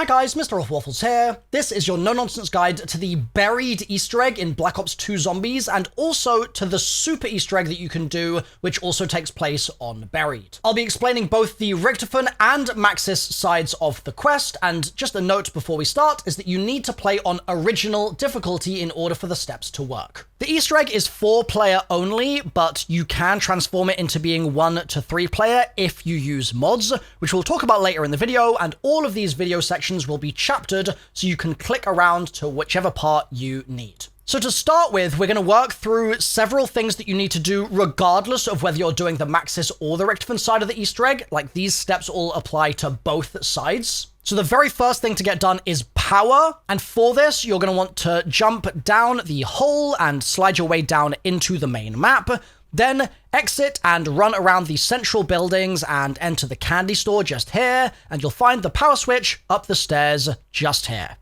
Hi guys, MrRoflWaffles here. This is your no-nonsense guide to the buried Easter egg in Black Ops 2 Zombies, and also to the super Easter egg that you can do, which also takes place on Buried. I'll be explaining both the Richtofen and Maxis sides of the quest, and just a note before we start is that you need to play on original difficulty in order for the steps to work. The Easter egg is 4-player only, but you can transform it into being 1 to 3-player if you use mods, which we'll talk about later in the video, and all of these video sections will be chaptered so you can click around to whichever part you need. So to start with, we're going to work through several things that you need to do regardless of whether you're doing the Maxis or the Richtofen side of the Easter egg. Like, these steps all apply to both sides. So the very first thing to get done is power, and for this you're going to want to jump down the hole and slide your way down into the main map. Then exit and run around the central buildings and enter the candy store just here, and you'll find the power switch up the stairs just here.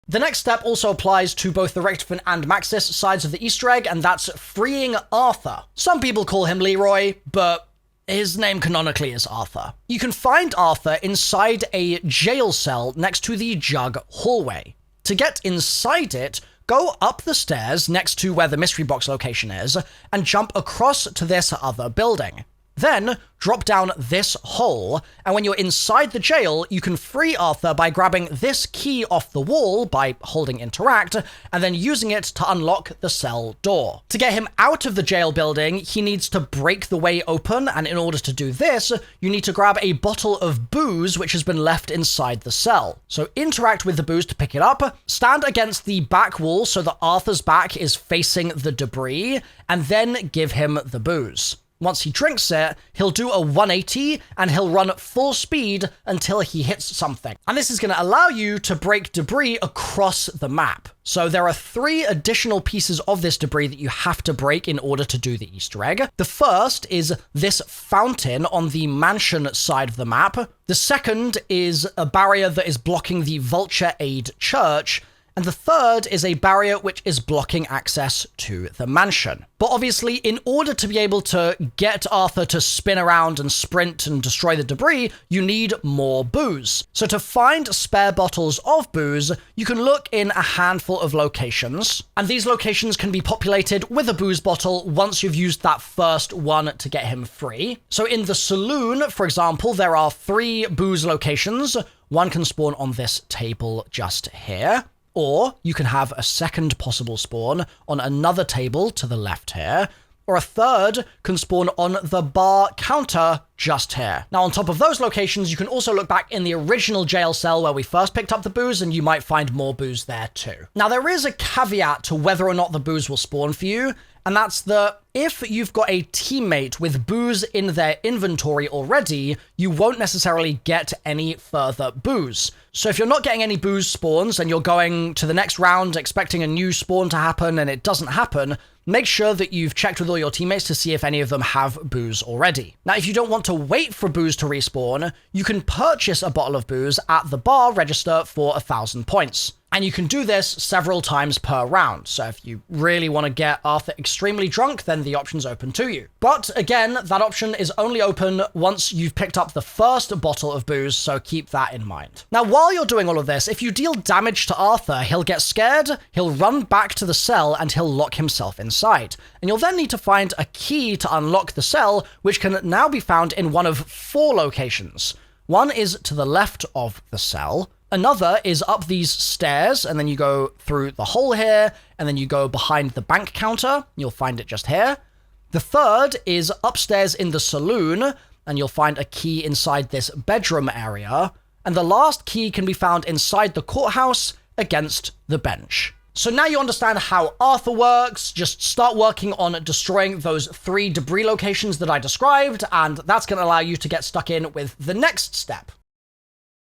The next step also applies to both the Richtofen and Maxis sides of the Easter egg, and that's freeing Arthur. Some people call him Leroy, but his name canonically is Arthur. You can find Arthur inside a jail cell next to the jug hallway. To get inside it, go up the stairs next to where the mystery box location is, and jump across to this other building. Then, drop down this hole, and when you're inside the jail, you can free Arthur by grabbing this key off the wall by holding interact, and then using it to unlock the cell door. To get him out of the jail building, he needs to break the way open, and in order to do this, you need to grab a bottle of booze which has been left inside the cell. So interact with the booze to pick it up, stand against the back wall so that Arthur's back is facing the debris, and then give him the booze. Once he drinks it, he'll do a 180 and he'll run full speed until he hits something. And this is going to allow you to break debris across the map. So there are 3 additional pieces of this debris that you have to break in order to do the Easter egg. The first is this fountain on the mansion side of the map. The second is a barrier that is blocking the Vulture Aid Church. And the third is a barrier which is blocking access to the mansion. But obviously, in order to be able to get Arthur to spin around and sprint and destroy the debris, you need more booze. So to find spare bottles of booze, you can look in a handful of locations. And these locations can be populated with a booze bottle once you've used that first one to get him free. So in the saloon, for example, there are 3 booze locations. One can spawn on this table just here. Or you can have a second possible spawn on another table to the left here, or a third can spawn on the bar counter just here. Now, on top of those locations, you can also look back in the original jail cell where we first picked up the booze, and you might find more booze there too. Now, there is a caveat to whether or not the booze will spawn for you, and that's that if you've got a teammate with booze in their inventory already, you won't necessarily get any further booze. So if you're not getting any booze spawns and you're going to the next round expecting a new spawn to happen and it doesn't happen, make sure that you've checked with all your teammates to see if any of them have booze already. Now, if you don't want to wait for booze to respawn, you can purchase a bottle of booze at the bar register for 1,000 points. And you can do this several times per round. So if you really want to get Arthur extremely drunk, then the option's open to you. But again, that option is only open once you've picked up the first bottle of booze, so keep that in mind. Now, while you're doing all of this, if you deal damage to Arthur, he'll get scared, he'll run back to the cell, and he'll lock himself inside. And you'll then need to find a key to unlock the cell, which can now be found in one of 4 locations. One is to the left of the cell. Another is up these stairs, and then you go through the hole here, and then you go behind the bank counter. You'll find it just here. The third is upstairs in the saloon, and you'll find a key inside this bedroom area. And the last key can be found inside the courthouse against the bench. So now you understand how Arthur works. Just start working on destroying those 3 debris locations that I described, and that's going to allow you to get stuck in with the next step.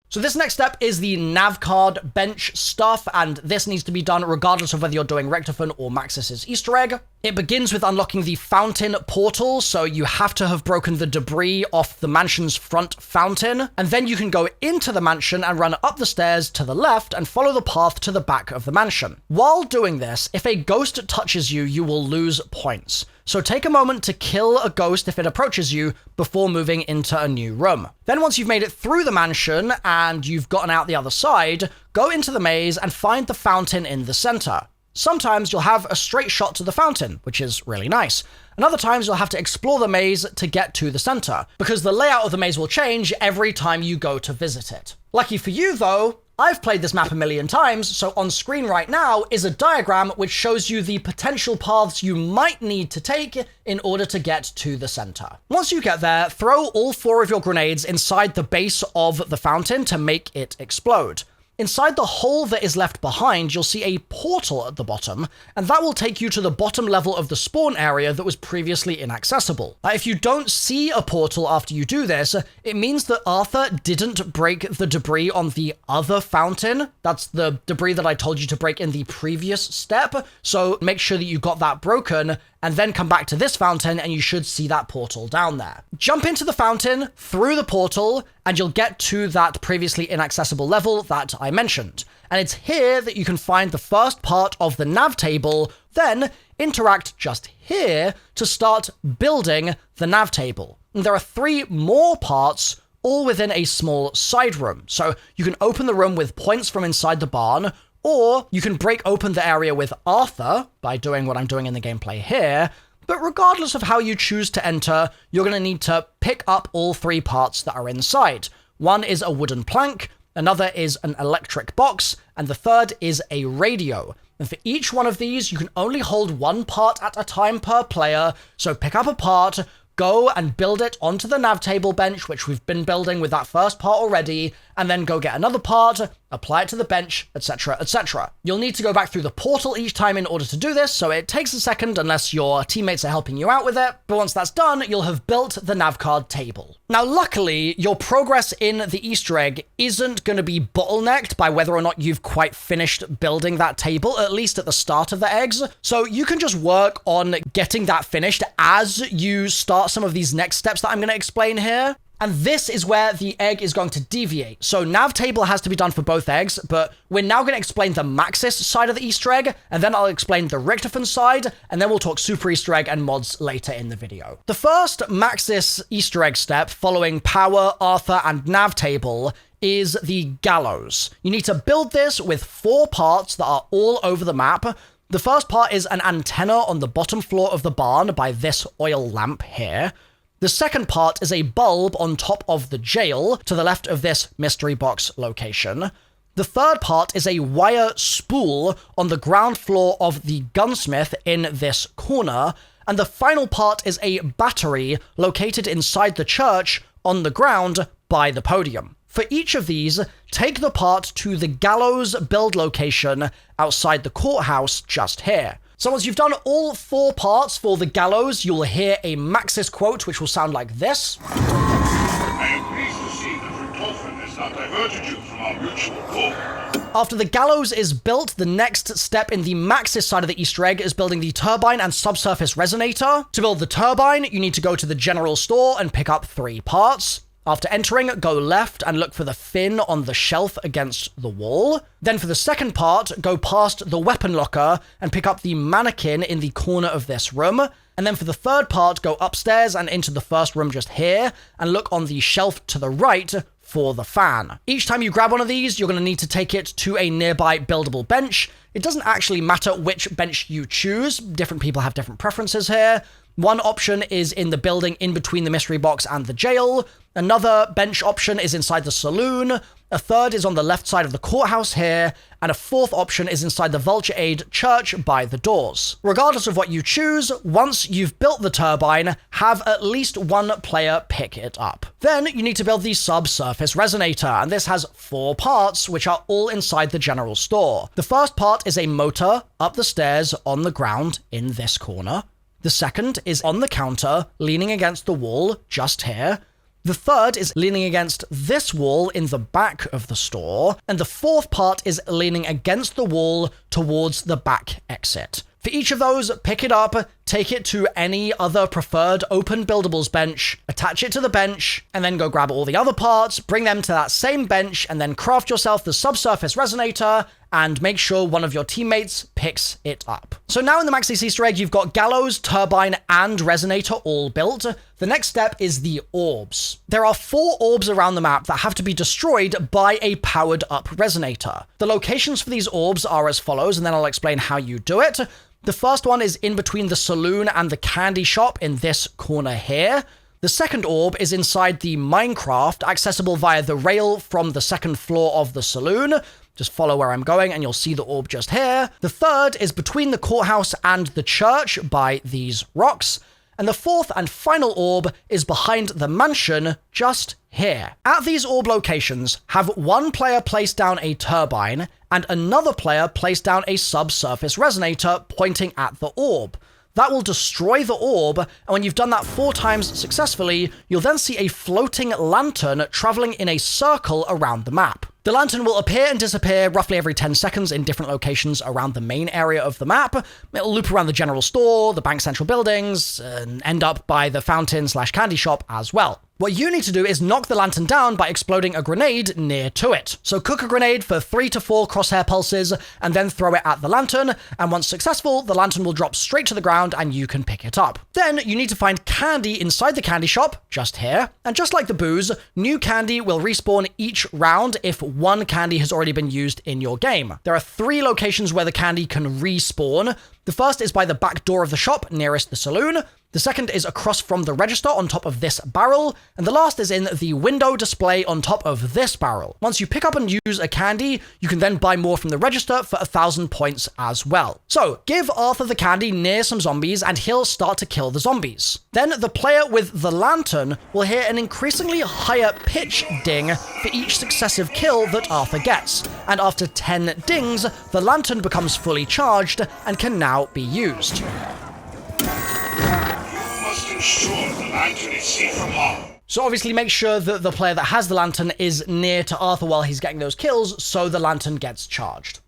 So this next step is the NAVcard bench stuff, and this needs to be done regardless of whether you're doing Richtofen or Maxis' Easter egg. It begins with unlocking the fountain portal, so you have to have broken the debris off the mansion's front fountain, and then you can go into the mansion and run up the stairs to the left and follow the path to the back of the mansion. While doing this, if a ghost touches you, you will lose points. So take a moment to kill a ghost if it approaches you before moving into a new room. Then once you've made it through the mansion and you've gotten out the other side, go into the maze and find the fountain in the center. Sometimes you'll have a straight shot to the fountain, which is really nice. And other times you'll have to explore the maze to get to the center, because the layout of the maze will change every time you go to visit it. Lucky for you though, I've played this map a million times, so on screen right now is a diagram which shows you the potential paths you might need to take in order to get to the center. Once you get there, throw all 4 of your grenades inside the base of the fountain to make it explode. Inside the hole that is left behind, you'll see a portal at the bottom, and that will take you to the bottom level of the spawn area that was previously inaccessible. If you don't see a portal after you do this, it means that Arthur didn't break the debris on the other fountain. That's the debris that I told you to break in the previous step, so make sure that you got that broken, and then come back to this fountain and you should see that portal down there. Jump into the fountain, through the portal, and you'll get to that previously inaccessible level that I mentioned. And it's here that you can find the first part of the nav table, then interact just here to start building the nav table. And there are 3 more parts, all within a small side room. So you can open the room with points from inside the barn, or you can break open the area with Arthur by doing what I'm doing in the gameplay here, but regardless of how you choose to enter, you're going to need to pick up all 3 parts that are inside. One is a wooden plank, another is an electric box, and the third is a radio. And for each one of these, you can only hold 1 part at a time per player, so pick up a part, go and build it onto the nav table bench, which we've been building with that first part already, and then go get another part, apply it to the bench, etc., etc. You'll need to go back through the portal each time in order to do this, so it takes a second unless your teammates are helping you out with it, but once that's done, you'll have built the NAVcard table. Now, luckily, your progress in the Easter egg isn't going to be bottlenecked by whether or not you've quite finished building that table, at least at the start of the eggs, so you can just work on getting that finished as you start some of these next steps that I'm going to explain here. And this is where the egg is going to deviate. So nav table has to be done for both eggs, but we're now going to explain the Maxis side of the Easter egg, and then I'll explain the Richtofen side, and then we'll talk super Easter egg and mods later in the video. The first Maxis Easter egg step following power, Arthur, and nav table is the Gallows. You need to build this with 4 parts that are all over the map. The first part is an antenna on the bottom floor of the barn by this oil lamp here. The second part is a bulb on top of the jail to the left of this mystery box location. The third part is a wire spool on the ground floor of the gunsmith in this corner. And the final part is a battery located inside the church on the ground by the podium. For each of these, take the part to the Gallows build location outside the courthouse just here. So once you've done all 4 parts for the Gallows, you'll hear a Maxis quote, which will sound like this. I am pleased to see that Richtofen has not diverted you from our mutual goal. After the Gallows is built, the next step in the Maxis side of the Easter egg is building the Turbine and Subsurface Resonator. To build the Turbine, you need to go to the general store and pick up 3 parts. After entering, go left and look for the fin on the shelf against the wall. Then for the second part, go past the weapon locker and pick up the mannequin in the corner of this room. And then for the third part, go upstairs and into the first room just here and look on the shelf to the right for the fan. Each time you grab one of these, you're going to need to take it to a nearby buildable bench. It doesn't actually matter which bench you choose. Different people have different preferences here. One option is in the building in between the mystery box and the jail. Another bench option is inside the saloon. A third is on the left side of the courthouse here. And a fourth option is inside the Vulture Aid church by the doors. Regardless of what you choose, once you've built the turbine, have at least 1 player pick it up. Then you need to build the Subsurface Resonator, and this has 4 parts, which are all inside the general store. The first part is a motor up the stairs on the ground in this corner. The second is on the counter, leaning against the wall, just here. The third is leaning against this wall in the back of the store. And the fourth part is leaning against the wall towards the back exit. For each of those, pick it up, take it to any other preferred open buildables bench, attach it to the bench, and then go grab all the other parts, bring them to that same bench, and then craft yourself the Subsurface Resonator, and make sure one of your teammates picks it up. So now in the Maxis Easter egg, you've got Gallows, Turbine, and Resonator all built. The next step is the orbs. There are 4 orbs around the map that have to be destroyed by a powered up Resonator. The locations for these orbs are as follows, and then I'll explain how you do it. The first one is in between the saloon and the candy shop in this corner here. The second orb is inside the Minecraft, accessible via the rail from the second floor of the saloon. Just follow where I'm going and you'll see the orb just here. The third is between the courthouse and the church by these rocks. And the fourth and final orb is behind the mansion just here. At these orb locations, have one player place down a turbine and another player place down a subsurface resonator pointing at the orb. That will destroy the orb, and when you've done that 4 times successfully, you'll then see a floating lantern traveling in a circle around the map. The lantern will appear and disappear roughly every 10 seconds in different locations around the main area of the map. It'll loop around the general store, the bank central buildings, and end up by the fountain/candy shop as well. What you need to do is knock the lantern down by exploding a grenade near to it. So cook a grenade for 3 to 4 crosshair pulses and then throw it at the lantern, and once successful, the lantern will drop straight to the ground and you can pick it up. Then you need to find candy inside the candy shop, just here, and just like the booze, new candy will respawn each round if 1 candy has already been used in your game. There are 3 locations where the candy can respawn. The first is by the back door of the shop nearest the saloon. The second is across from the register on top of this barrel, and the last is in the window display on top of this barrel. Once you pick up and use a candy, you can then buy more from the register for 1,000 points as well. So, give Arthur the candy near some zombies and he'll start to kill the zombies. Then the player with the lantern will hear an increasingly higher pitch ding for each successive kill that Arthur gets, and after 10 dings, the lantern becomes fully charged and can now be used. Ensure the lantern is safe from harm. So obviously make sure that the player that has the lantern is near to Arthur while he's getting those kills, so the lantern gets charged.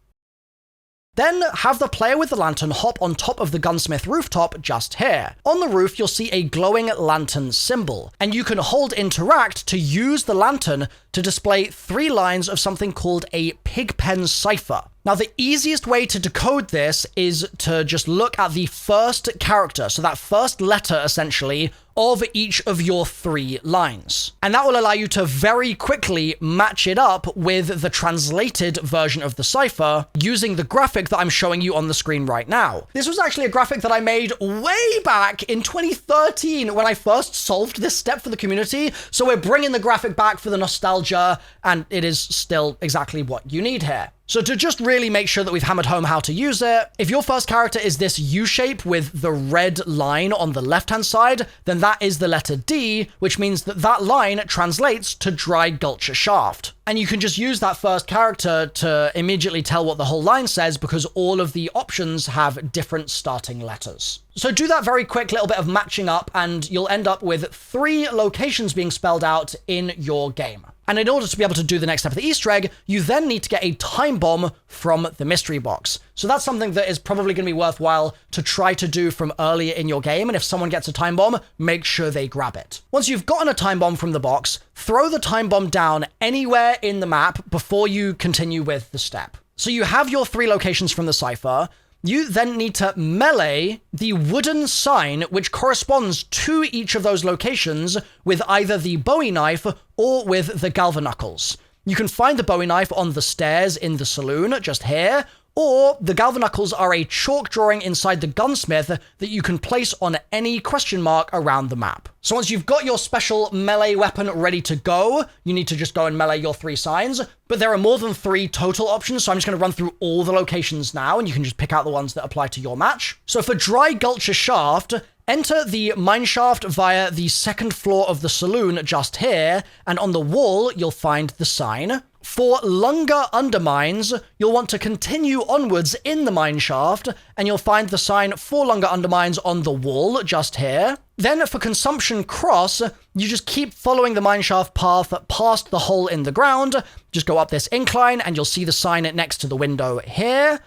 Then have the player with the lantern hop on top of the gunsmith rooftop just here. On the roof, you'll see a glowing lantern symbol, and you can hold interact to use the lantern to display 3 lines of something called a Pigpen cipher. Now, the easiest way to decode this is to just look at the first character, so that first letter, essentially, of each of your 3 lines. And that will allow you to very quickly match it up with the translated version of the cipher using the graphic that I'm showing you on the screen right now. This was actually a graphic that I made way back in 2013 when I first solved this step for the community, so we're bringing the graphic back for the nostalgia, and it is still exactly what you need here. So to just really make sure that we've hammered home how to use it, if your first character is this U-shape with the red line on the left-hand side, then that is the letter D, which means that that line translates to Dry Gulcher Shaft. And you can just use that first character to immediately tell what the whole line says because all of the options have different starting letters. So do that very quick little bit of matching up and you'll end up with 3 locations being spelled out in your game. And in order to be able to do the next step of the Easter egg, you then need to get a time bomb from the mystery box. So that's something that is probably going to be worthwhile to try to do from earlier in your game. And if someone gets a time bomb, make sure they grab it. Once you've gotten a time bomb from the box, throw the time bomb down anywhere in the map before you continue with the step. So you have your 3 locations from the cipher. You then need to melee the wooden sign which corresponds to each of those locations with either the Bowie knife or with the Galvanuckles. You can find the Bowie knife on the stairs in the saloon, just here, or the Galvanuckles are a chalk drawing inside the gunsmith that you can place on any question mark around the map. So once you've got your special melee weapon ready to go, you need to just go and melee your 3 signs, but there are more than 3 total options, so I'm just going to run through all the locations now, and you can just pick out the ones that apply to your match. So for Dry Gulcher Shaft, enter the mineshaft via the 2nd floor of the saloon just here, and on the wall, you'll find the sign. For Lunga Undermines, you'll want to continue onwards in the mineshaft, and you'll find the sign for Lunga Undermines on the wall just here. Then for Consumption Cross, you just keep following the mineshaft path past the hole in the ground. Just go up this incline, and you'll see the sign next to the window here.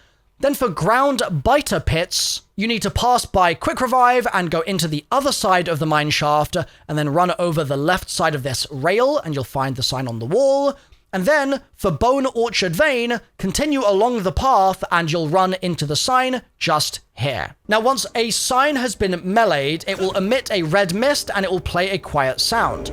Then for ground biter pits, you need to pass by Quick Revive and go into the other side of the mine shaft and then run over the left side of this rail and you'll find the sign on the wall. And then, for Bone Orchard Vein, continue along the path and you'll run into the sign just here. Now, once a sign has been meleeed, it will emit a red mist and it will play a quiet sound.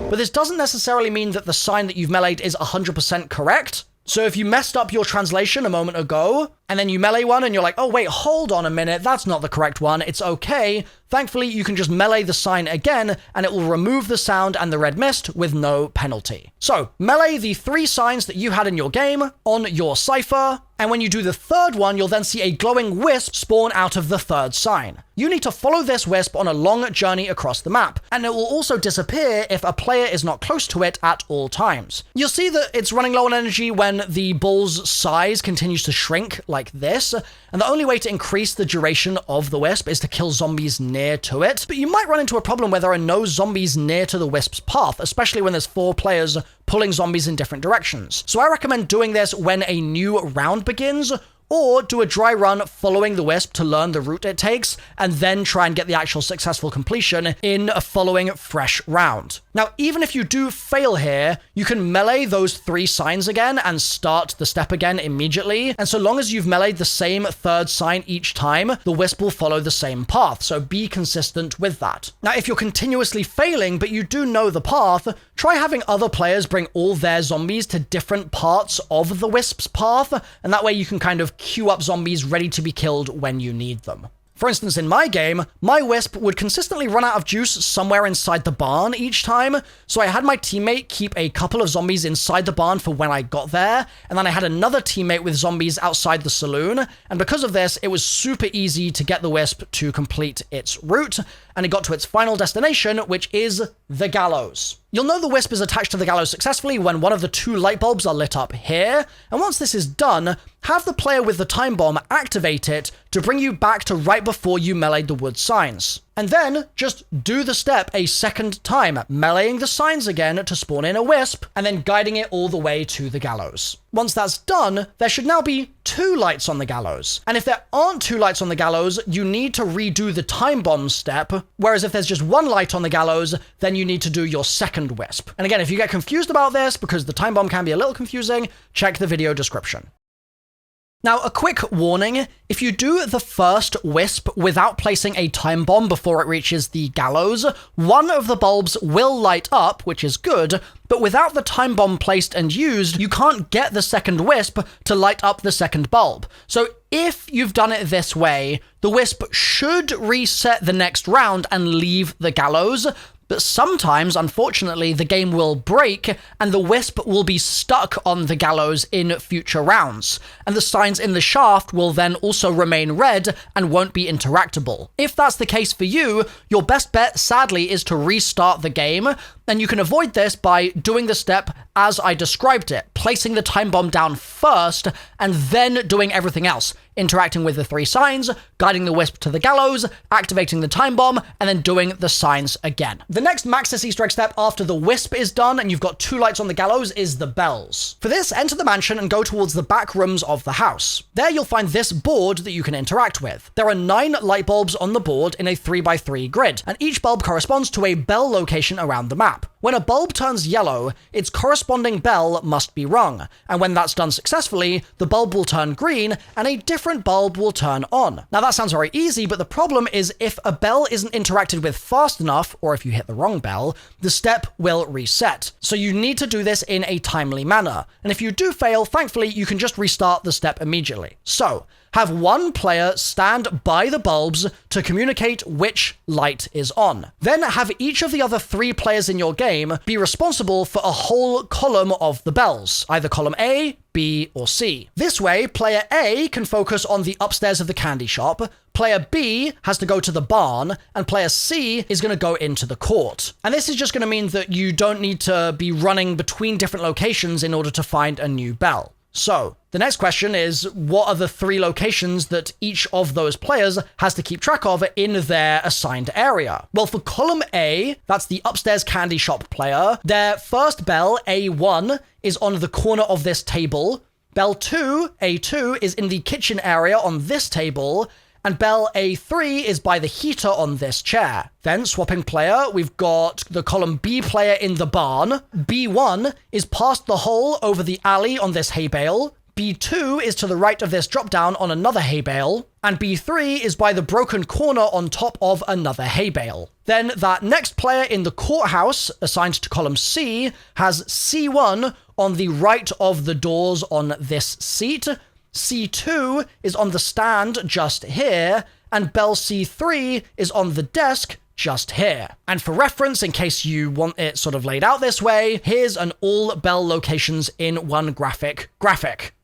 But this doesn't necessarily mean that the sign that you've meleeed is 100% correct. So if you messed up your translation a moment ago, and then you melee one and you're like, oh wait, hold on a minute, that's not the correct one, it's okay. Thankfully, you can just melee the sign again, and it will remove the sound and the red mist with no penalty. So, melee the 3 signs that you had in your game on your Cipher, and when you do the third one, you'll then see a glowing wisp spawn out of the third sign. You need to follow this wisp on a long journey across the map, and it will also disappear if a player is not close to it at all times. You'll see that it's running low on energy when the ball's size continues to shrink like this, and the only way to increase the duration of the wisp is to kill zombies near to it. But you might run into a problem where there are no zombies near to the wisp's path, especially when there's 4 players pulling zombies in different directions. So I recommend doing this when a new round begins, or do a dry run following the wisp to learn the route it takes, and then try and get the actual successful completion in a following fresh round. Now, even if you do fail here, you can melee those 3 signs again and start the step again immediately, and so long as you've meleeed the same third sign each time, the wisp will follow the same path, so be consistent with that. Now, if you're continuously failing, but you do know the path, try having other players bring all their zombies to different parts of the wisp's path, and that way you can kind of queue up zombies ready to be killed when you need them. For instance, in my game, my wisp would consistently run out of juice somewhere inside the barn each time, so I had my teammate keep a couple of zombies inside the barn for when I got there, and then I had another teammate with zombies outside the saloon, and because of this, it was super easy to get the wisp to complete its route, and it got to its final destination, which is the Gallows. You'll know the wisp is attached to the Gallows successfully when one of the 2 light bulbs are lit up here, and once this is done, have the player with the time bomb activate it to bring you back to right before you meleeed the wood signs. And then, just do the step a second time, meleeing the signs again to spawn in a wisp, and then guiding it all the way to the Gallows. Once that's done, there should now be 2 lights on the Gallows. And if there aren't 2 lights on the Gallows, you need to redo the time bomb step, whereas if there's just 1 light on the Gallows, then you need to do your second wisp. And again, if you get confused about this, because the time bomb can be a little confusing, check the video description. Now, a quick warning, if you do the first wisp without placing a time bomb before it reaches the Gallows, one of the bulbs will light up, which is good, but without the time bomb placed and used, you can't get the second wisp to light up the second bulb. So if you've done it this way, the wisp should reset the next round and leave the Gallows, but sometimes, unfortunately, the game will break and the wisp will be stuck on the Gallows in future rounds, and the signs in the shaft will then also remain red and won't be interactable. If that's the case for you, your best bet, sadly, is to restart the game, and you can avoid this by doing the step as I described it, placing the time bomb down first, and then doing everything else. Interacting with the 3 signs, guiding the wisp to the Gallows, activating the time bomb, and then doing the signs again. The next Maxis Easter egg step after the wisp is done and you've got 2 lights on the Gallows is the bells. For this, enter the mansion and go towards the back rooms of the house. There you'll find this board that you can interact with. There are 9 light bulbs on the board in a 3x3 grid, and each bulb corresponds to a bell location around the map. When a bulb turns yellow, its corresponding bell must be rung, and when that's done successfully, the bulb will turn green and a different bulb will turn on. Now that sounds very easy, but the problem is if a bell isn't interacted with fast enough, or if you hit the wrong bell, the step will reset. So you need to do this in a timely manner, and if you do fail, thankfully you can just restart the step immediately. So, have 1 player stand by the bulbs to communicate which light is on. Then have each of the other 3 players in your game be responsible for a whole column of the bells, either column A, B, or C. This way, player A can focus on the upstairs of the candy shop, player B has to go to the barn, and player C is going to go into the court. And this is just going to mean that you don't need to be running between different locations in order to find a new bell. So, the next question is, what are the 3 locations that each of those players has to keep track of in their assigned area? Well, for column A, that's the upstairs candy shop player, their first bell, A1, is on the corner of this table. Bell 2, A2, is in the kitchen area on this table, and bell A3 is by the heater on this chair. Then, swapping player, we've got the column B player in the barn. B1 is past the hole over the alley on this hay bale. B2 is to the right of this drop down on another hay bale. And B3 is by the broken corner on top of another hay bale. Then that next player in the courthouse, assigned to column C, has C1 on the right of the doors on this seat. C2 is on the stand just here, and bell C3 is on the desk just here. And for reference, in case you want it sort of laid out this way, here's an all bell locations in one graphic.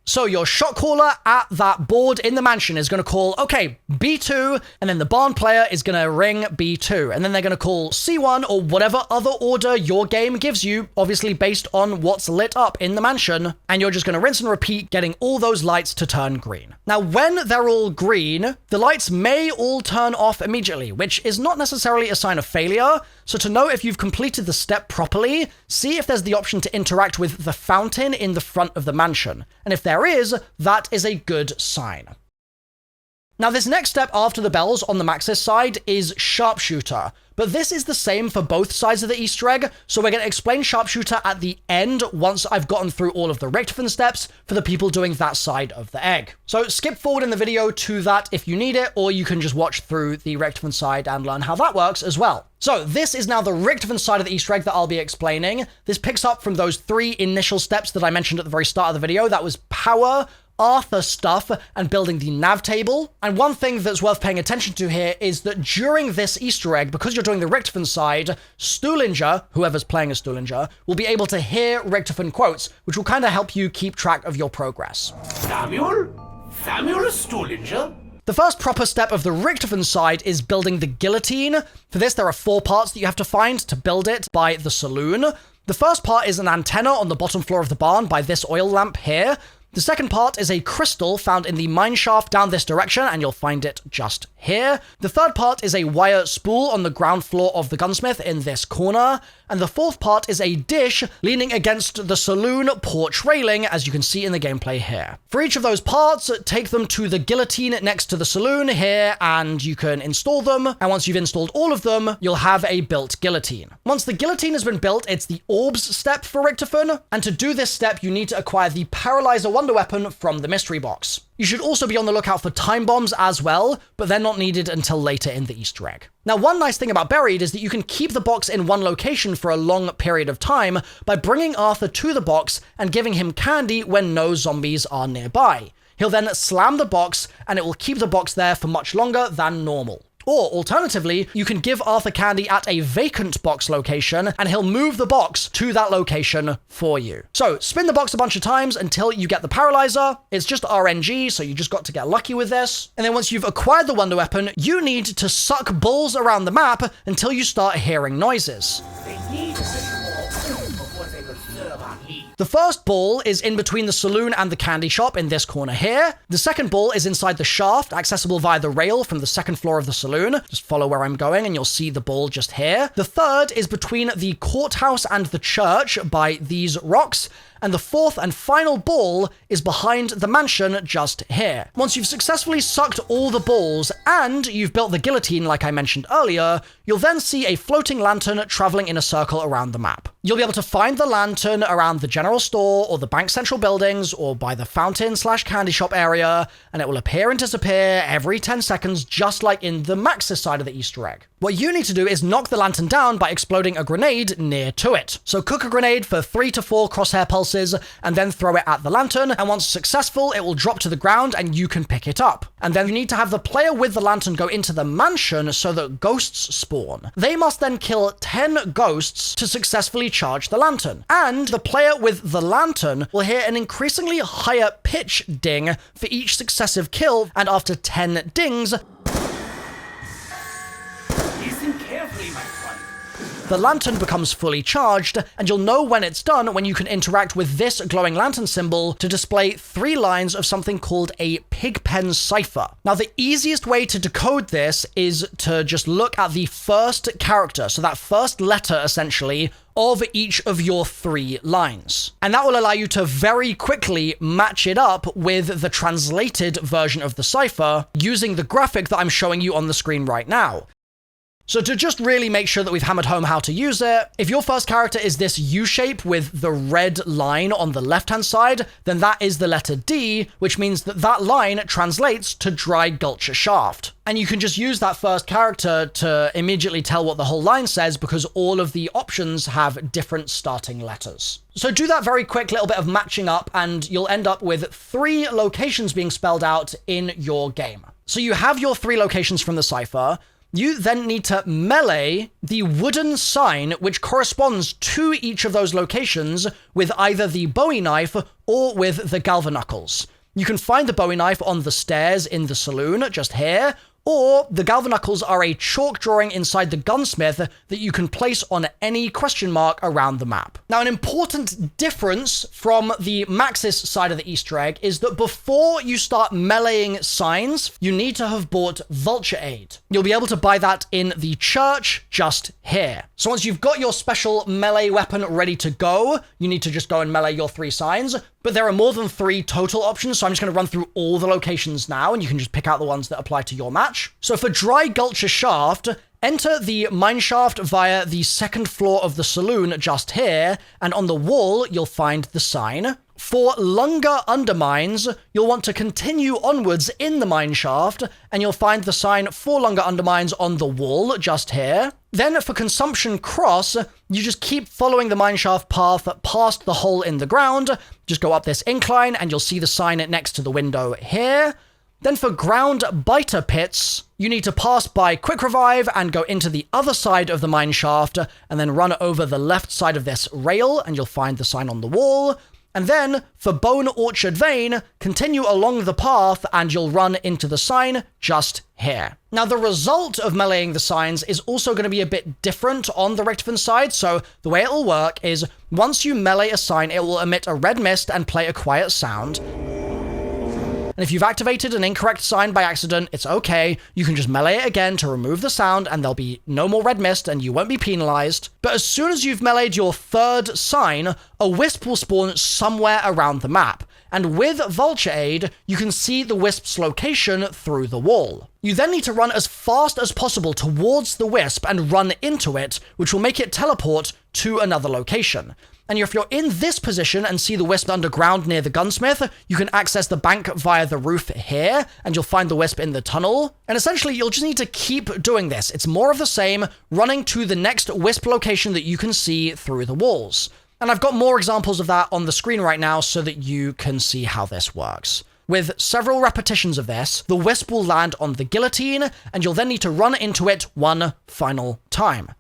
So your shot caller at that board in the mansion is going to call, okay, B2, and then the barn player is going to ring B2, and then they're going to call C1 or whatever other order your game gives you, obviously based on what's lit up in the mansion, and you're just going to rinse and repeat, getting all those lights to turn green. Now, when they're all green, the lights may all turn off immediately, which is not necessarily a sign of failure. So to know if you've completed the step properly, see if there's the option to interact with the fountain in the front of the mansion. And if there is, that is a good sign. Now, this next step after the bells on the Maxis side is Sharpshooter, but this is the same for both sides of the Easter egg, so we're going to explain Sharpshooter at the end once I've gotten through all of the Richtofen steps for the people doing that side of the egg. So skip forward in the video to that if you need it, or you can just watch through the Richtofen side and learn how that works as well. So this is now the Richtofen side of the Easter egg that I'll be explaining. This picks up from those 3 initial steps that I mentioned at the very start of the video. That was power, Arthur stuff, and building the nav table. And one thing that's worth paying attention to here is that during this Easter egg, because you're doing the Richtofen side, Stuhlinger, whoever's playing as Stuhlinger, will be able to hear Richtofen quotes, which will kind of help you keep track of your progress. Samuel Stuhlinger? The first proper step of the Richtofen side is building the Guillotine. For this, there are 4 parts that you have to find to build it by the saloon. The first part is an antenna on the bottom floor of the barn by this oil lamp here. The second part is a crystal found in the mine shaft down this direction, and you'll find it just here. The third part is a wire spool on the ground floor of the gunsmith in this corner. And the fourth part is a dish leaning against the saloon porch railing, as you can see in the gameplay here. For each of those parts, take them to the guillotine next to the saloon here, and you can install them. And once you've installed all of them, you'll have a built guillotine. Once the guillotine has been built, it's the orbs step for Richtofen. And to do this step, you need to acquire the paralyzer wonder weapon from the mystery box. You should also be on the lookout for time bombs as well, but they're not needed until later in the Easter egg. Now, one nice thing about Buried is that you can keep the box in one location for a long period of time by bringing Arthur to the box and giving him candy when no zombies are nearby. He'll then slam the box, and it will keep the box there for much longer than normal. Or alternatively, you can give Arthur candy at a vacant box location, and he'll move the box to that location for you. So spin the box a bunch of times until you get the paralyzer. It's just RNG, so you just got to get lucky with this. And then once you've acquired the wonder weapon, you need to suck balls around the map until you start hearing noises. The first ball is in between the saloon and the candy shop in this corner here. The second ball is inside the shaft, accessible via the rail from the second floor of the saloon. Just follow where I'm going and you'll see the ball just here. The third is between the courthouse and the church by these rocks. And the fourth and final ball is behind the mansion just here. Once you've successfully sucked all the balls and you've built the guillotine like I mentioned earlier, you'll then see a floating lantern traveling in a circle around the map. You'll be able to find the lantern around the general store or the bank central buildings or by the fountain/candy shop area, and it will appear and disappear every 10 seconds just like in the Maxis side of the Easter egg. What you need to do is knock the lantern down by exploding a grenade near to it. So cook a grenade for 3 to 4 crosshair pulses and then throw it at the lantern, and once successful, it will drop to the ground and you can pick it up. And then you need to have the player with the lantern go into the mansion so that ghosts spawn. They must then kill 10 ghosts to successfully charge the lantern. And the player with the lantern will hear an increasingly higher pitch ding for each successive kill, and after 10 dings, Listen carefully, my son. the lantern becomes fully charged, and you'll know when it's done when you can interact with this glowing lantern symbol to display 3 lines of something called a Pigpen cipher. Now, the easiest way to decode this is to just look at the first character, so that first letter, essentially, of each of your 3 lines. And that will allow you to very quickly match it up with the translated version of the cipher using the graphic that I'm showing you on the screen right now. So to just really make sure that we've hammered home how to use it, if your first character is this U shape with the red line on the left-hand side, then that is the letter D, which means that that line translates to Dry Gulcher Shaft. And you can just use that first character to immediately tell what the whole line says because all of the options have different starting letters. So do that very quick little bit of matching up and you'll end up with 3 locations being spelled out in your game. So you have your 3 locations from the cipher. You then need to melee the wooden sign which corresponds to each of those locations with either the Bowie knife or with the Galvanuckles. You can find the Bowie knife on the stairs in the saloon, just here, or the Galvanuckles are a chalk drawing inside the gunsmith that you can place on any question mark around the map. Now, an important difference from the Maxis side of the Easter egg is that before you start meleeing signs, you need to have bought Vulture Aid. You'll be able to buy that in the church just here. So once you've got your special melee weapon ready to go, you need to just go and melee your 3 signs. But there are more than 3 total options, so I'm just going to run through all the locations now, and you can just pick out the ones that apply to your match. So for Dry Gulcher Shaft, enter the mineshaft via the 2nd floor of the saloon just here, and on the wall, you'll find the sign. For Lunga Undermines, you'll want to continue onwards in the mineshaft, and you'll find the sign for Lunga Undermines on the wall just here. Then for Consumption Cross, you just keep following the mineshaft path past the hole in the ground, just go up this incline, and you'll see the sign next to the window here. Then for Ground Biter Pits, you need to pass by Quick Revive and go into the other side of the mineshaft, and then run over the left side of this rail, and you'll find the sign on the wall. And then, for Bone Orchard Vein, continue along the path and you'll run into the sign just here. Now, the result of meleeing the signs is also going to be a bit different on the Richtofen side, so the way it will work is, once you melee a sign, it will emit a red mist and play a quiet sound. And if you've activated an incorrect sign by accident, it's okay. You can just melee it again to remove the sound and there'll be no more red mist and you won't be penalized. But as soon as you've meleeed your 3rd sign, a Wisp will spawn somewhere around the map. And with Vulture Aid, you can see the Wisp's location through the wall. You then need to run as fast as possible towards the Wisp and run into it, which will make it teleport to another location. And if you're in this position and see the Wisp underground near the gunsmith, you can access the bank via the roof here, and you'll find the Wisp in the tunnel. And essentially, you'll just need to keep doing this. It's more of the same, running to the next Wisp location that you can see through the walls. And I've got more examples of that on the screen right now so that you can see how this works. With several repetitions of this, the Wisp will land on the Guillotine, and you'll then need to run into it one final time.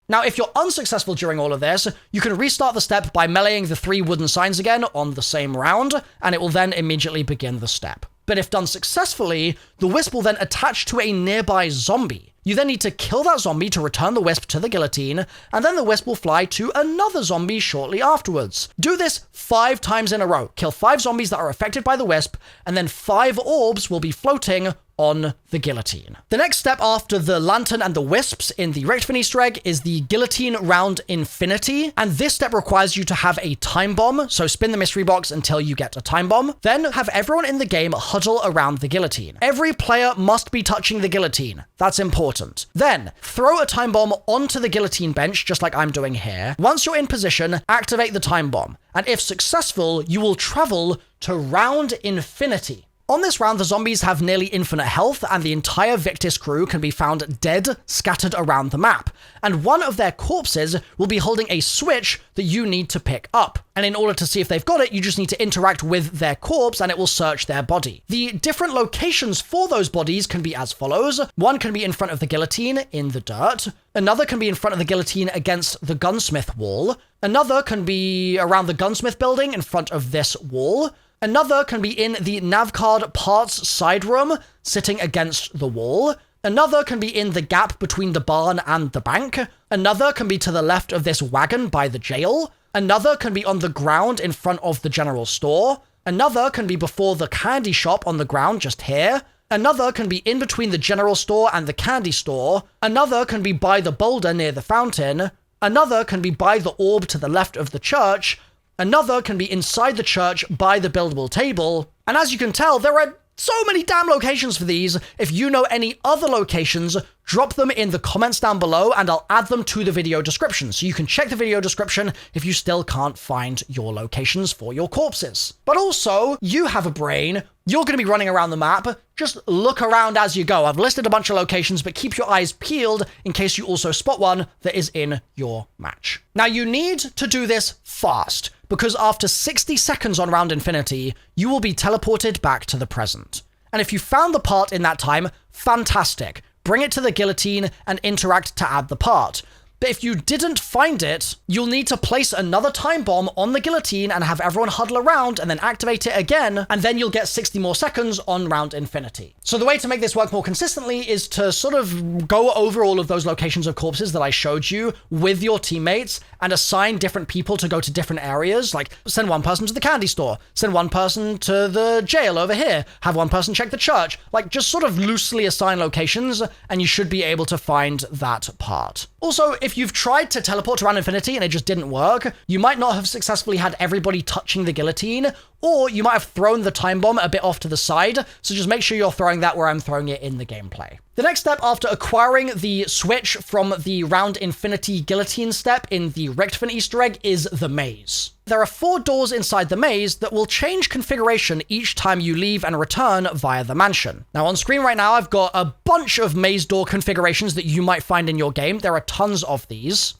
Now, if you're unsuccessful during all of this, you can restart the step by meleeing the 3 wooden signs again on the same round, and it will then immediately begin the step. But if done successfully, the Wisp will then attach to a nearby zombie. You then need to kill that zombie to return the Wisp to the Guillotine, and then the Wisp will fly to another zombie shortly afterwards. Do this 5 times in a row. Kill 5 zombies that are affected by the Wisp, and then 5 orbs will be floating on the Guillotine. The next step after the lantern and the Wisps in the Richtofen Easter egg is the Guillotine Round Infinity, and this step requires you to have a time bomb, so spin the mystery box until you get a time bomb. Then have everyone in the game huddle around the Guillotine. Every player must be touching the Guillotine. That's important. Then throw a time bomb onto the Guillotine bench, just like I'm doing here. Once you're in position, activate the time bomb, and if successful, you will travel to Round Infinity. On this round, the zombies have nearly infinite health, and the entire Victis crew can be found dead, scattered around the map. And one of their corpses will be holding a switch that you need to pick up. And in order to see if they've got it, you just need to interact with their corpse, and it will search their body. The different locations for those bodies can be as follows. One can be in front of the Guillotine in the dirt. Another can be in front of the Guillotine against the gunsmith wall. Another can be around the gunsmith building in front of this wall. Another can be in the NAVcard parts side room, sitting against the wall. Another can be in the gap between the barn and the bank. Another can be to the left of this wagon by the jail. Another can be on the ground in front of the general store. Another can be before the candy shop on the ground just here. Another can be in between the general store and the candy store. Another can be by the boulder near the fountain. Another can be by the orb to the left of the church. Another can be inside the church by the buildable table. And as you can tell, there are so many damn locations for these. If you know any other locations, drop them in the comments down below and I'll add them to the video description. So you can check the video description if you still can't find your locations for your corpses. But also, you have a brain. You're going to be running around the map. Just look around as you go. I've listed a bunch of locations, but keep your eyes peeled in case you also spot one that is in your match. Now, you need to do this fast, because after 60 seconds on Round Infinity, you will be teleported back to the present. And if you found the part in that time, fantastic. Bring it to the Guillotine and interact to add the part. But if you didn't find it, you'll need to place another time bomb on the Guillotine and have everyone huddle around and then activate it again, and then you'll get 60 more seconds on Round Infinity. So the way to make this work more consistently is to sort of go over all of those locations of corpses that I showed you with your teammates and assign different people to go to different areas, like send one person to the candy store, send one person to the jail over here, have one person check the church, like just sort of loosely assign locations, and you should be able to find that part. Also, if you've tried to teleport to Round Infinity and it just didn't work, you might not have successfully had everybody touching the Guillotine, or you might have thrown the time bomb a bit off to the side, so just make sure you're throwing that where I'm throwing it in the gameplay. The next step after acquiring the switch from the Round Infinity Guillotine step in the Richtofen Easter egg is the maze. There are 4 doors inside the maze that will change configuration each time you leave and return via the mansion. Now on screen right now, I've got a bunch of maze door configurations that you might find in your game. There are tons of these.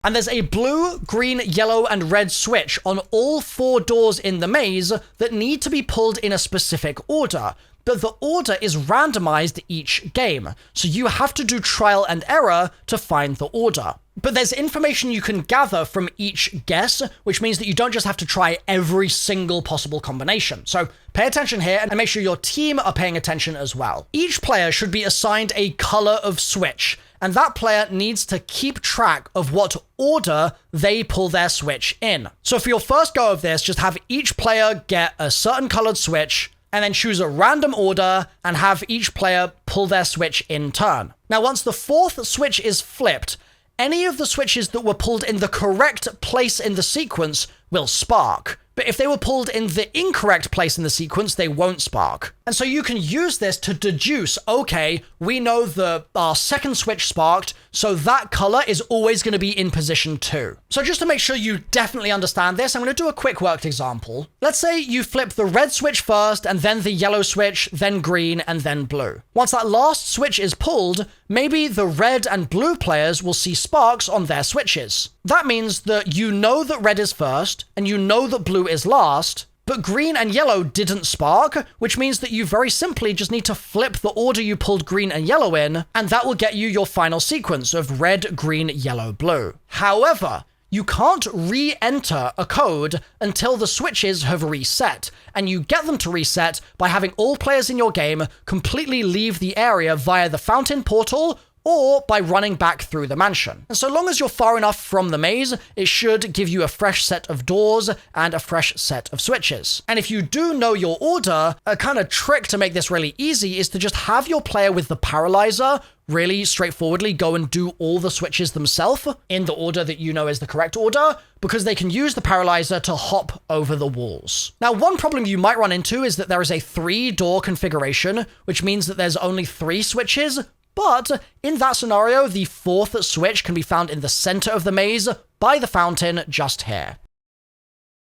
And there's a blue, green, yellow, and red switch on all 4 doors in the maze that need to be pulled in a specific order. But the order is randomized each game, so you have to do trial and error to find the order. But there's information you can gather from each guess, which means that you don't just have to try every single possible combination. So pay attention here and make sure your team are paying attention as well. Each player should be assigned a color of switch, and that player needs to keep track of what order they pull their switch in. So for your first go of this, just have each player get a certain colored switch, and then choose a random order and have each player pull their switch in turn. Now, once the 4th switch is flipped, any of the switches that were pulled in the correct place in the sequence will spark. But if they were pulled in the incorrect place in the sequence, they won't spark. And so you can use this to deduce, okay, we know that our second switch sparked, so that color is always going to be in position 2. So just to make sure you definitely understand this, I'm going to do a quick worked example. Let's say you flip the red switch first, and then the yellow switch, then green, and then blue. Once that last switch is pulled, maybe the red and blue players will see sparks on their switches. That means that you know that red is first, and you know that blue is last, but green and yellow didn't spark, which means that you very simply just need to flip the order you pulled green and yellow in, and that will get you your final sequence of red, green, yellow, blue. However, you can't re-enter a code until the switches have reset, and you get them to reset by having all players in your game completely leave the area via the fountain portal or by running back through the mansion. And so long as you're far enough from the maze, it should give you a fresh set of doors and a fresh set of switches. And if you do know your order, a kind of trick to make this really easy is to just have your player with the paralyzer really straightforwardly go and do all the switches themselves in the order that you know is the correct order, because they can use the paralyzer to hop over the walls. Now, one problem you might run into is that there is a 3-door configuration, which means that there's only 3 switches. But in that scenario, the 4th switch can be found in the center of the maze by the fountain just here.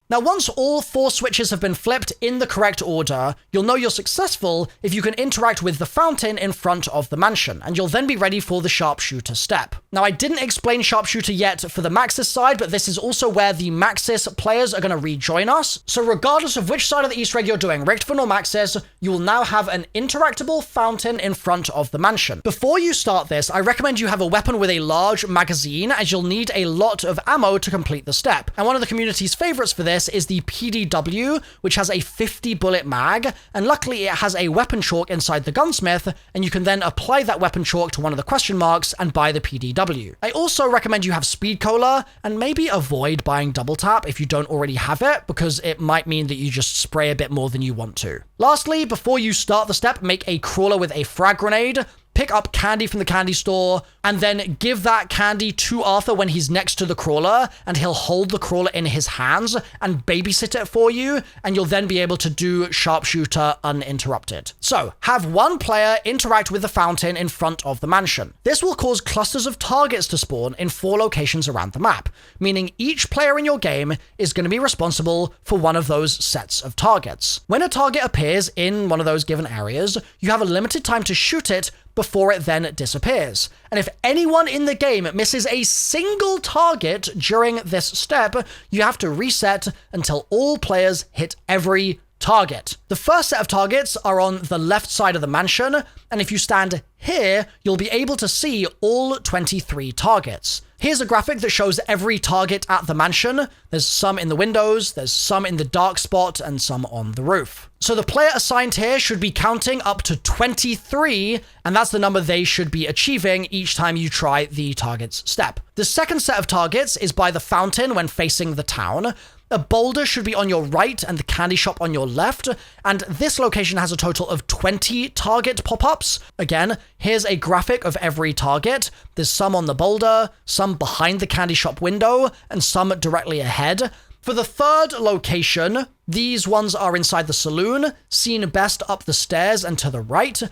Now, once all 4 switches have been flipped in the correct order, you'll know you're successful if you can interact with the fountain in front of the mansion, and you'll then be ready for the Sharpshooter step. Now, I didn't explain Sharpshooter yet for the Maxis side, but this is also where the Maxis players are going to rejoin us. So regardless of which side of the Easter egg you're doing, Richtofen or Maxis, you will now have an interactable fountain in front of the mansion. Before you start this, I recommend you have a weapon with a large magazine, as you'll need a lot of ammo to complete the step. And one of the community's favorites for this this is the PDW, which has a 50 bullet mag, and luckily it has a weapon chalk inside the gunsmith, and you can then apply that weapon chalk to one of the question marks and buy the PDW. I also recommend you have Speed Cola, and maybe avoid buying double tap if you don't already have it, because it might mean that you just spray a bit more than you want to. Lastly, before you start the step, make a crawler with a frag grenade, pick up candy from the candy store, and then give that candy to Arthur when he's next to the crawler, and he'll hold the crawler in his hands and babysit it for you, and you'll then be able to do Sharpshooter uninterrupted. So, have one player interact with the fountain in front of the mansion. This will cause clusters of targets to spawn in 4 locations around the map, meaning each player in your game is going to be responsible for one of those sets of targets. When a target appears in one of those given areas, you have a limited time to shoot it before it then disappears. And if anyone in the game misses a single target during this step, you have to reset until all players hit every target. The first set of targets are on the left side of the mansion, and if you stand here, you'll be able to see all 23 targets. Here's a graphic that shows every target at the mansion. There's some in the windows, there's some in the dark spot, and some on the roof. So the player assigned here should be counting up to 23, and that's the number they should be achieving each time you try the target's step. The second set of targets is by the fountain when facing the town. A boulder should be on your right and the candy shop on your left, and this location has a total of 20 target pop-ups. Again, here's a graphic of every target. There's some on the boulder, some behind the candy shop window, and some directly ahead. For the third location, these ones are inside the saloon, seen best up the stairs and to the right,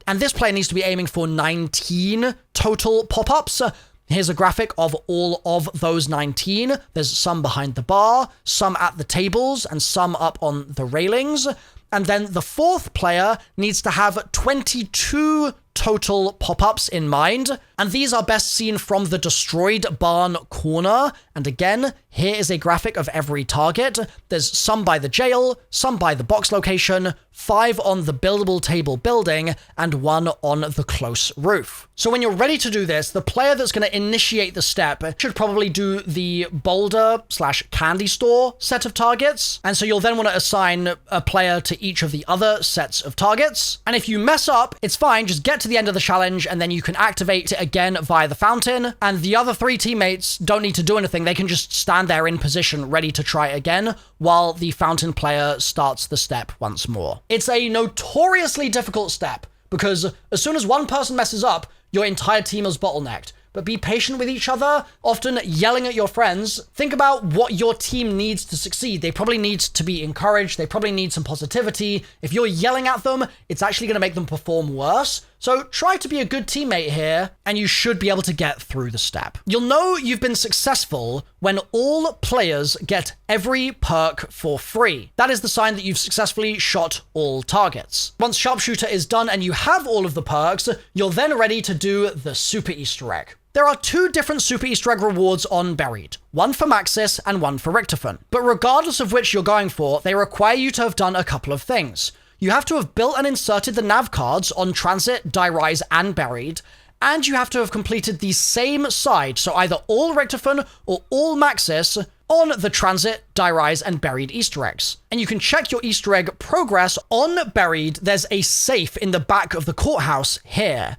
and this player needs to be aiming for 19 total pop-ups. Here's a graphic of all of those 19. There's some behind the bar, some at the tables, and some up on the railings. And then the fourth player needs to have 22 total pop-ups in mind, and these are best seen from the destroyed barn corner. And again, here is a graphic of every target. There's some by the jail, some by the box location, 5 on the buildable table building, and 1 on the close roof. So when you're ready to do this, the player that's going to initiate the step should probably do the boulder/candy store set of targets, and so you'll then want to assign a player to each of the other sets of targets. And if you mess up, it's fine, just get to the end of the challenge, and then you can activate it again via the fountain, and the other 3 teammates don't need to do anything. They can just stand there in position ready to try again while the fountain player starts the step once more. It's a notoriously difficult step because as soon as one person messes up, your entire team is bottlenecked. But be patient with each other, often yelling at your friends. Think about what your team needs to succeed. They probably need to be encouraged. They probably need some positivity. If you're yelling at them, it's actually going to make them perform worse. So try to be a good teammate here, and you should be able to get through the step. You'll know you've been successful when all players get every perk for free. That is the sign that you've successfully shot all targets. Once Sharpshooter is done and you have all of the perks, you're then ready to do the Super Easter Egg. There are 2 different Super Easter Egg rewards on Buried, one for Maxis and one for Richtofen. But regardless of which you're going for, they require you to have done a couple of things. You have to have built and inserted the nav cards on Transit, Die Rise, and Buried, and you have to have completed the same side, so either all Richtofen or all Maxis, on the Transit, Die Rise, and Buried Easter eggs. And you can check your Easter egg progress on Buried. There's a safe in the back of the courthouse here.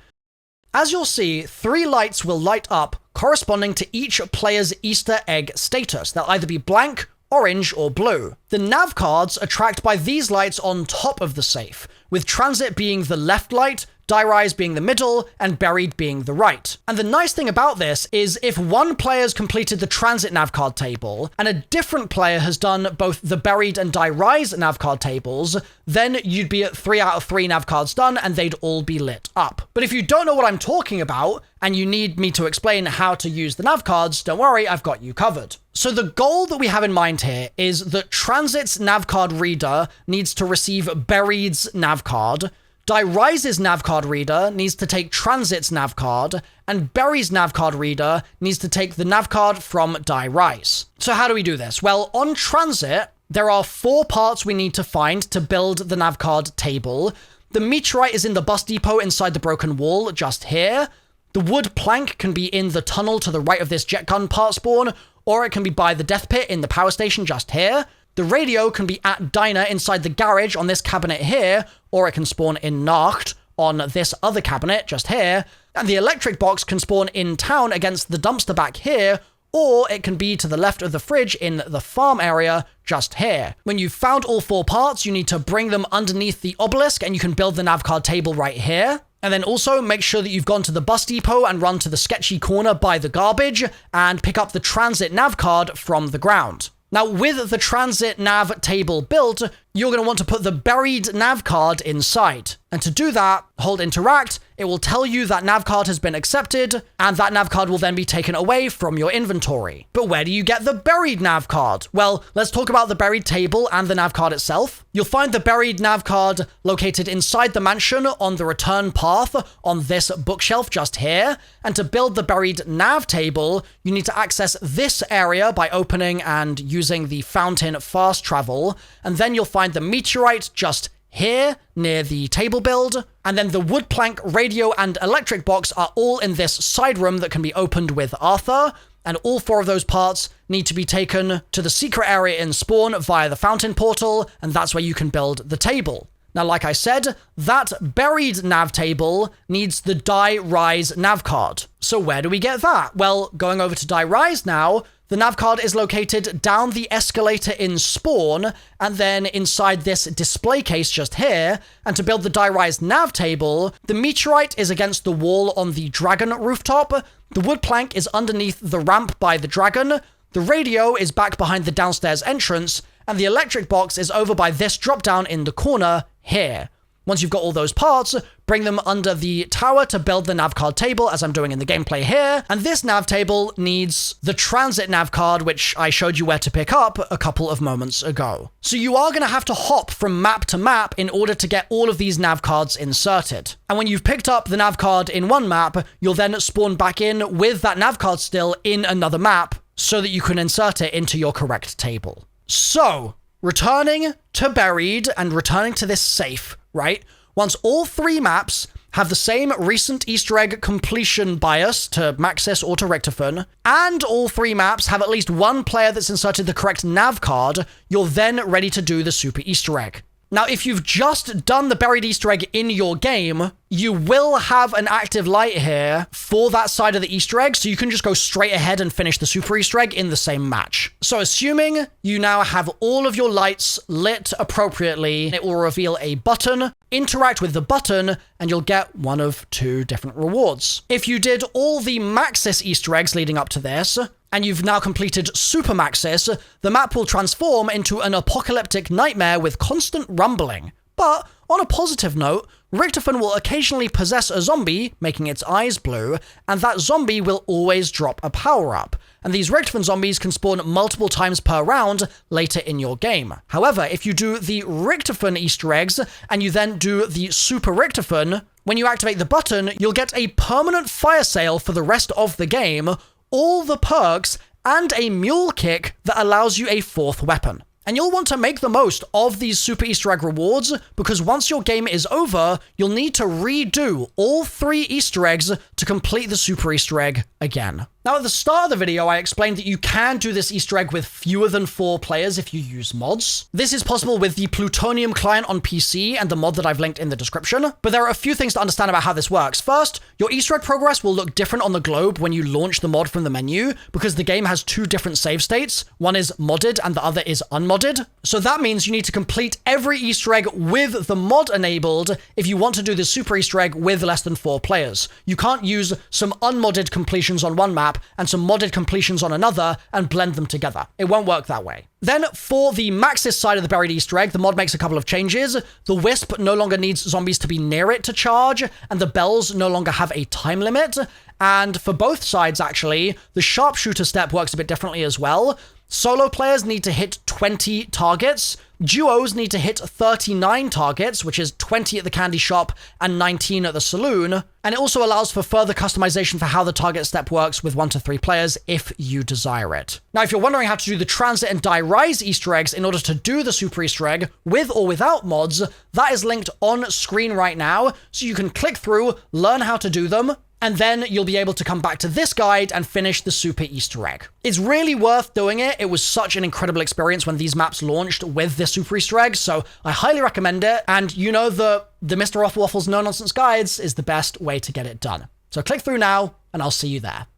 As you'll see, 3 lights will light up corresponding to each player's Easter egg status. They'll either be blank, orange, or blue. The nav cards are tracked by these lights on top of the safe, with Transit being the left light, Die Rise being the middle, and Buried being the right. And the nice thing about this is if one player's completed the Transit navcard table, and a different player has done both the Buried and Die Rise navcard tables, then you'd be at 3 out of 3 navcards done, and they'd all be lit up. But if you don't know what I'm talking about, and you need me to explain how to use the navcards, don't worry, I've got you covered. So the goal that we have in mind here is that Transit's navcard reader needs to receive Buried's navcard, Die Rise's navcard reader needs to take Transit's navcard, and Buried's navcard reader needs to take the navcard from Die Rise. So how do we do this? Well, on Transit, there are 4 parts we need to find to build the navcard table. The meteorite is in the bus depot inside the broken wall, just here. The wood plank can be in the tunnel to the right of this jet gun part spawn, or it can be by the death pit in the power station just here. The radio can be at Diner inside the garage on this cabinet here, or it can spawn in Nacht on this other cabinet just here, and the electric box can spawn in town against the dumpster back here, or it can be to the left of the fridge in the farm area just here. When you've found all 4 parts, you need to bring them underneath the obelisk and you can build the NAVcard table right here. And then also make sure that you've gone to the bus depot and run to the sketchy corner by the garbage and pick up the transit NAVcard from the ground. Now, with the transit nav table built, you're going to want to put the buried NAVcard inside. And to do that, hold interact, it will tell you that NAVcard has been accepted, and that NAVcard will then be taken away from your inventory. But where do you get the buried NAVcard? Well, let's talk about the buried table and the NAVcard itself. You'll find the buried NAVcard located inside the mansion on the return path on this bookshelf just here. And to build the buried nav table, you need to access this area by opening and using the fountain fast travel. And then you'll find the meteorite just here near the table build, and then the wood plank, radio, and electric box are all in this side room that can be opened with Arthur, and all 4 of those parts need to be taken to the secret area in Spawn via the fountain portal, and that's where you can build the table. Now, like I said, that buried nav table needs the Die Rise NAVcard. So where do we get that? Well, going over to Die Rise now, the NAVcard is located down the escalator in Spawn, and then inside this display case just here. And to build the Die Rise nav table, the meteorite is against the wall on the dragon rooftop, the wood plank is underneath the ramp by the dragon, the radio is back behind the downstairs entrance, and the electric box is over by this drop down in the corner here. Once you've got all those parts, bring them under the tower to build the NAVcard table, as I'm doing in the gameplay here. And this nav table needs the transit NAVcard, which I showed you where to pick up a couple of moments ago. So you are going to have to hop from map to map in order to get all of these NAVcards inserted. And when you've picked up the NAVcard in one map, you'll then spawn back in with that NAVcard still in another map so that you can insert it into your correct table. So, returning to buried and returning to this safe, right? Once all 3 maps have the same recent Easter egg completion bias to Maxis or to Richtofen, and all 3 maps have at least 1 player that's inserted the correct nav card, you're then ready to do the super Easter egg. Now, if you've just done the buried Easter egg in your game, you will have an active light here for that side of the Easter egg, so you can just go straight ahead and finish the super Easter egg in the same match. So assuming you now have all of your lights lit appropriately, it will reveal a button, interact with the button, and you'll get one of 2 different rewards. If you did all the Maxis Easter eggs leading up to this, and you've now completed Super Maxis, the map will transform into an apocalyptic nightmare with constant rumbling. But, on a positive note, Richtofen will occasionally possess a zombie, making its eyes blue, and that zombie will always drop a power-up. And these Richtofen zombies can spawn multiple times per round later in your game. However, if you do the Richtofen Easter eggs, and you then do the Super Richtofen, when you activate the button, you'll get a permanent fire sale for the rest of the game, all the perks, and a mule kick that allows you a 4th weapon. And you'll want to make the most of these super Easter egg rewards, because once your game is over, you'll need to redo all 3 Easter eggs to complete the super Easter egg again. Now, at the start of the video, I explained that you can do this Easter egg with fewer than 4 players if you use mods. This is possible with the Plutonium client on PC and the mod that I've linked in the description, but there are a few things to understand about how this works. First, your Easter egg progress will look different on the globe when you launch the mod from the menu, because the game has 2 different save states. One is modded and the other is unmodded. So that means you need to complete every Easter egg with the mod enabled if you want to do the super Easter egg with less than 4 players. You can't use some unmodded completions on one map and some modded completions on another and blend them together. It won't work that way. Then, for the Maxis side of the buried Easter egg, the mod makes a couple of changes. The Wisp no longer needs zombies to be near it to charge, and the bells no longer have a time limit. And for both sides, actually, the Sharpshooter step works a bit differently as well. Solo players need to hit 20 targets. Duos need to hit 39 targets, which is 20 at the candy shop and 19 at the saloon. And it also allows for further customization for how the target step works with 1 to 3 players if you desire it. Now, if you're wondering how to do the Transit and Die Rise Easter eggs in order to do the super Easter egg with or without mods, that is linked on screen right now, so you can click through, learn how to do them, And then you'll be able to come back to this guide and finish the super Easter egg. It's really worth doing it. It was such an incredible experience when these maps launched with this super Easter egg, so I highly recommend it. And you know the MrRoflWaffles No Nonsense Guides is the best way to get it done. So click through now, and I'll see you there.